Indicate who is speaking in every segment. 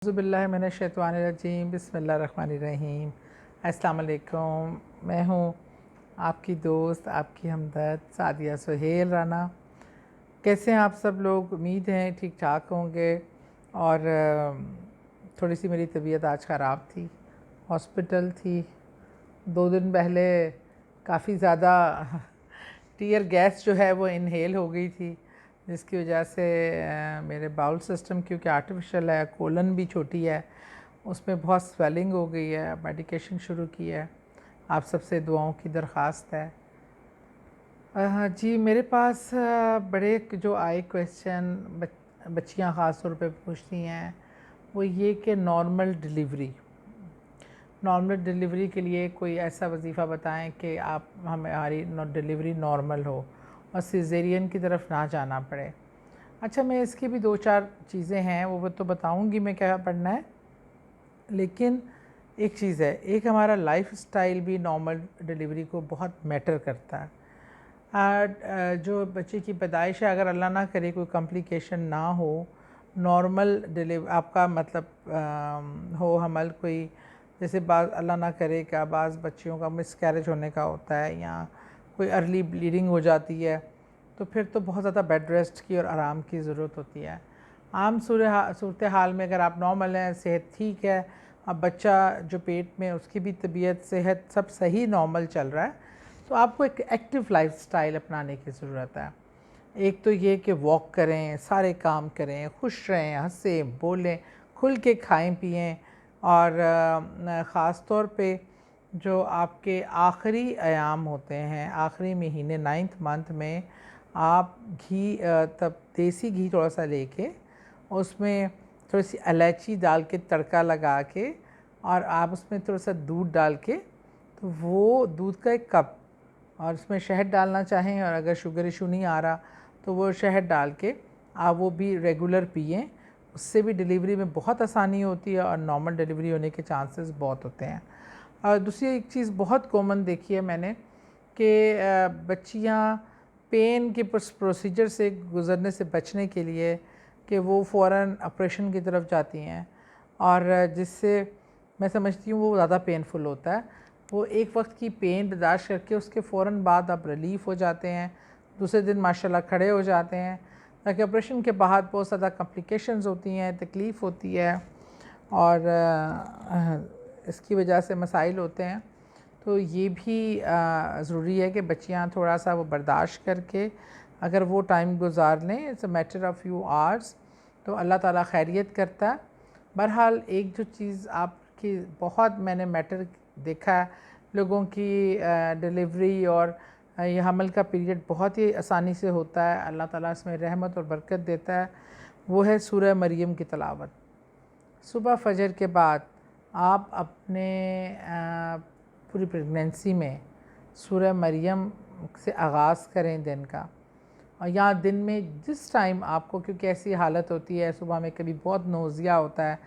Speaker 1: बिस्मिल्लाहिर्रहमानिर्रहीम बिस्मिल्लाहिर्रहमानिर्रहीम। अस्सलाम वालेकुम। मैं हूँ आपकी दोस्त, आपकी हमदर्द सादिया सुहेल राना। कैसे हैं आप सब लोग? उम्मीद है ठीक ठाक होंगे। और थोड़ी सी मेरी तबीयत आज ख़राब थी, हॉस्पिटल थी। 2 दिन पहले काफ़ी ज़्यादा टीयर गैस जो है वो इनहेल हो गई थी, जिसकी वजह से मेरे बाउल सिस्टम, क्योंकि आर्टिफिशियल है, कोलन भी छोटी है, उसमें बहुत स्वेलिंग हो गई है। मेडिकेशन शुरू की है। आप सबसे दुआओं की दरख्वास्त है। जी, मेरे पास बड़े जो आए क्वेश्चन बच्चियां ख़ास तौर पे पूछती हैं, वो ये कि नॉर्मल डिलीवरी के लिए कोई ऐसा वजीफ़ा बताएं कि आप हमारी डिलीवरी नॉर्मल हो और सिजेरियन की तरफ ना जाना पड़े। अच्छा, मैं इसकी भी 2-4 चीज़ें हैं वो तो बताऊंगी मैं क्या पढ़ना है, लेकिन एक चीज़ है, एक हमारा लाइफ स्टाइल भी नॉर्मल डिलीवरी को बहुत मैटर करता है। जो बच्चे की पैदाइश है, अगर अल्लाह ना करे कोई कॉम्प्लिकेशन ना हो, नॉर्मल आपका मतलब हो हमल कोई, जैसे बाज़ अल्लाह ना करे क्या बाज़ बच्चियों का मिसकैरेज होने का होता है या कोई अर्ली ब्लीडिंग हो जाती है, तो फिर तो बहुत ज़्यादा बेड रेस्ट की और आराम की ज़रूरत होती है। आम सूरत हाल में अगर आप नॉर्मल हैं, सेहत ठीक है, अब बच्चा जो पेट में उसकी भी तबीयत सेहत सब सही नॉर्मल चल रहा है, तो आपको एक एक्टिव लाइफस्टाइल अपनाने की ज़रूरत है। एक तो ये कि वॉक करें, सारे काम करें, खुश रहें, हंसें बोलें, खुल के खाएं पिएं, और ख़ास तौर पे जो आपके आखिरी अयाम होते हैं, आखिरी महीने 9th मंथ में, आप घी तब देसी घी थोड़ा सा लेके उसमें थोड़ी सी इलायची डाल के तड़का लगा के, और आप उसमें थोड़ा सा दूध डाल के, तो वो दूध का 1 कप, और उसमें शहद डालना चाहें, और अगर शुगर इशू नहीं आ रहा तो वो शहद डाल के आप वो भी रेगुलर पिएं। उससे भी डिलीवरी में बहुत आसानी होती है और नॉर्मल डिलीवरी होने के चांसेस बहुत होते हैं। और दूसरी एक चीज़ बहुत कॉमन देखी है मैंने कि बच्चियां पेन के प्रोसीजर से गुज़रने से बचने के लिए कि वो फ़ौरन ऑपरेशन की तरफ जाती हैं, और जिससे मैं समझती हूँ वो ज़्यादा पेनफुल होता है। वो एक वक्त की पेन बर्दाश्त करके उसके फ़ौरन बाद आप रिलीफ़ हो जाते हैं, दूसरे दिन माशाल्लाह खड़े हो जाते हैं। ताकि ऑपरेशन के बाद बहुत ज़्यादा कॉम्प्लिकेशंस होती हैं, तकलीफ़ होती है, और इसकी वजह से मसाइल होते हैं। तो ये भी ज़रूरी है कि बच्चियाँ थोड़ा सा वो बर्दाश्त करके अगर वो टाइम गुजार लें, it's a matter of few hours, तो अल्लाह ताला खैरियत करता है। बहरहाल एक जो चीज़ आपकी बहुत मैंने मैटर देखा है, लोगों की डिलीवरी और ये हमल का पीरियड बहुत ही आसानी से होता है, अल्लाह ताला इसमें रहमत और बरकत देता है, वो है सूरह मरियम की तिलावत। सुबह फजर के बाद आप अपने पूरी प्रेगनेंसी में सूरह मरियम से आगाज़ करें दिन का, और यहाँ दिन में जिस टाइम आपको, क्योंकि ऐसी हालत होती है सुबह में कभी बहुत नोज़िया होता है,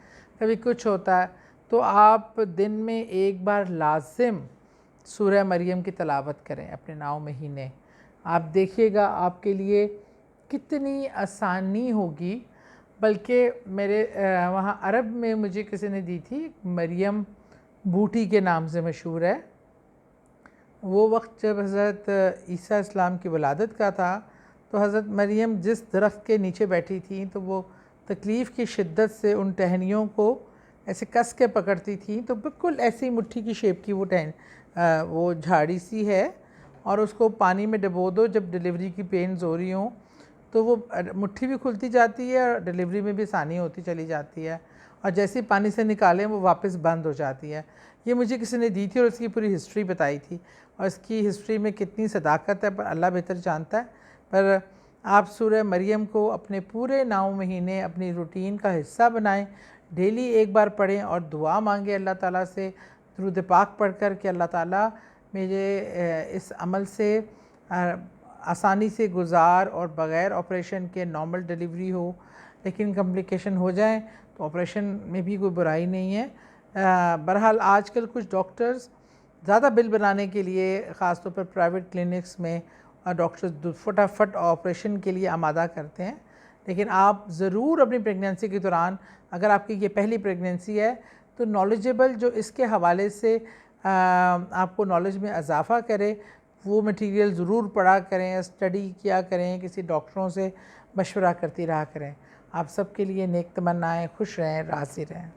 Speaker 1: कभी कुछ होता है, तो आप दिन में एक बार लाजिम सूरह मरियम की तिलावत करें अपने 9 महीने। आप देखिएगा आपके लिए कितनी आसानी होगी। बल्कि मेरे वहाँ अरब में मुझे किसी ने दी थी, मरियम बूटी के नाम से मशहूर है। वो वक्त जब हज़रत ईसा इस्लाम की वलादत का था, तो हज़रत मरियम जिस दरख्त के नीचे बैठी थी, तो वो तकलीफ़ की शिद्दत से उन टहनियों को ऐसे कस के पकड़ती थी, तो बिल्कुल ऐसी मुट्ठी की शेप की वो झाड़ी सी है, और उसको पानी में डबो दो जब डिलीवरी की पेन्स हो रही हों, तो वो मुट्ठी भी खुलती जाती है और डिलीवरी में भी आसानी होती चली जाती है, और जैसे ही पानी से निकालें वो वापस बंद हो जाती है। ये मुझे किसी ने दी थी और इसकी पूरी हिस्ट्री बताई थी, और इसकी हिस्ट्री में कितनी सदाकत है पर अल्लाह बेहतर जानता है। पर आप सूरह मरियम को अपने पूरे 9 महीने अपनी रूटीन का हिस्सा बनाएं, डेली एक बार पढ़ें और दुआ मांगें अल्लाह ताला से, दुरूद पाक पढ़ कर कि अल्लाह ताला मेरे इस अमल से आसानी से गुजार और बग़ैर ऑपरेशन के नॉर्मल डिलीवरी हो, लेकिन कॉम्प्लिकेशन हो जाए तो ऑपरेशन में भी कोई बुराई नहीं है। बहरहाल आजकल कुछ डॉक्टर्स ज़्यादा बिल बनाने के लिए, ख़ास तौर पर प्राइवेट क्लिनिक्स में डॉक्टर्स फटाफट ऑपरेशन के लिए आमादा करते हैं, लेकिन आप ज़रूर अपनी प्रेगनेंसी के दौरान, अगर आपकी ये पहली प्रेगनेंसी है, तो नॉलेजेबल जो इसके हवाले से आपको नॉलेज में इजाफ़ा करे वो मटेरियल ज़रूर पढ़ा करें, स्टडी किया करें, किसी डॉक्टरों से मशवरा करती रहा करें। आप सबके लिए नेक तमन्नाएं, खुश रहें, राज़ी रहें।